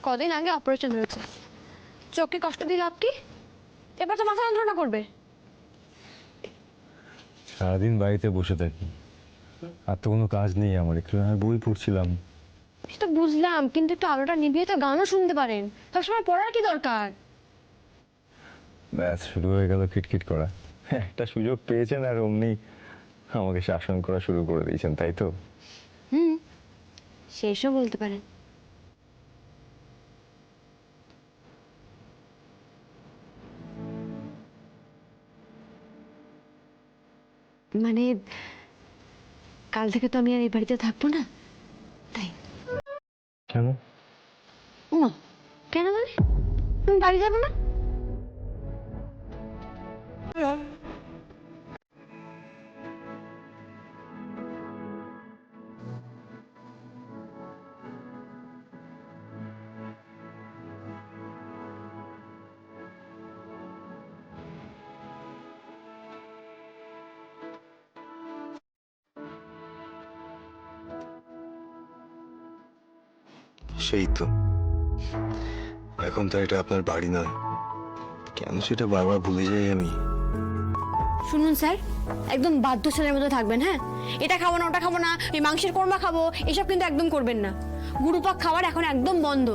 কদিন আগে অপারেশন হয়েছে, চোখে কষ্ট দিয়ে লাভ কি? এবার তো মাথা যন্ত্রণা করবে। সারাদিন বাড়িতে বসে থাকি, আর তো কোনো কাজ নেই আমার, একটু আমি বই পড়ছিলাম। সেটা বুঝলাম, কিন্তু একটু আলোটা নিভিয়ে তো গানও শুনতে পারেন, সবসময় পড়ার কি দরকার? ব্যাস শুরু হয়ে গেল খিটখিট করা। একটা সুযোগ পেয়েছেন আর অমনি আমাকে শাসন করা শুরু করে দিয়েছেন, তাই তো? হুম, শেষও বলতে পারেন। মানে কাল থেকে তো আমি আর এই বাড়িতে থাকবো না, তাই। কেন? উমা, কেন মানে? আমি বাড়ি যাবো না? সেই তো, এখন তো এটা আপনার বাড়ি নয়, কেন সেটা বারবার ভুলে যাই আমি। শুনুন স্যার, একদম বাধ্য ছেলের মতো থাকবেন, হ্যাঁ? এটা খাবো না, ওটা খাবো না, এই মাংসের কোরমা খাবো, এসব কিন্তু একদম করবেন না। গুরুপাক খাবার এখন একদম বন্ধ।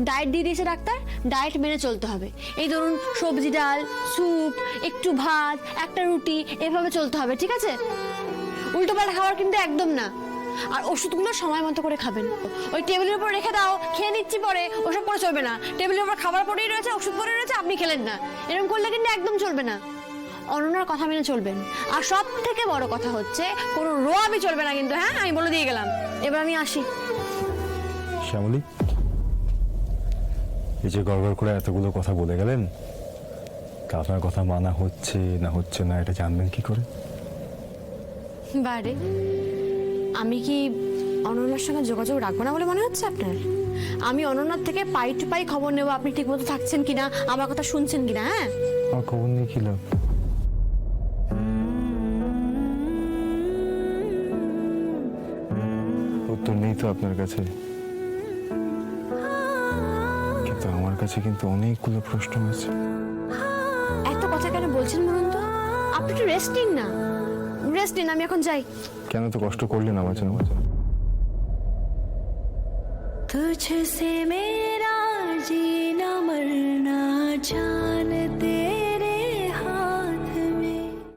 ডায়েট দিয়ে দিয়েছে ডাক্তার, ডায়েট মেনে চলতে হবে। এই ধরুন সবজি ডাল, স্যুপ, একটু ভাত, একটা রুটি, এভাবে চলতে হবে, ঠিক আছে? উল্টোপাল্টা খাবার কিন্তু একদম না। আর ওষুধগুলো সময় মতো করে খাবেন। ওই টেবিলের উপর রেখে দাও, খেয়ে নিচ্ছি পরে, ওসব করে চলবে না। টেবিলের উপর খাবার পড়েই রয়েছে, ওষুধ পড়ে রয়েছে, আপনি খেলেন না, এরকম করলে কিন্তু একদম চলবে না। অনন্যার কথা মেনে চলবেন। আর সব থেকে বড় কথা হচ্ছে কোনো রোয়াবি চলবে না কিন্তু, হ্যাঁ? আমি বলে দিয়ে গেলাম। এবার আমি আসি। শ্যামলী, এই যে গড়গড় করে এতগুলো কথা বলে গেলেন, তা আপনার কথা মানা হচ্ছে না হচ্ছে না এটা জানবেন কি করে? বারে, আমি কি অনন্যার সঙ্গে যোগাযোগ রাখবো না বলে মনে হচ্ছে আপনার? আমি অনন্যার থেকে পাই টু পাই খবর নেবো আপনি ঠিক মতো থাকছেন কিনা, আমার কথা শুনছেন কিনা, হ্যাঁ? আমার খবর নিয়ে কি লাভ? উত্তর নেই তো আপনার কাছে, কিন্তু আমার কাছে কিন্তু অনেকগুলো প্রশ্ন আছে। এত কথা কেন বলছেন বলুন তো? আপনি একটু রেস্ট নিন না, রেস্ট নিন, আমি এখন যাই। কেন তো কষ্ট করলেন আমার জন্য? तुझसे मेरा जीना मरना जानते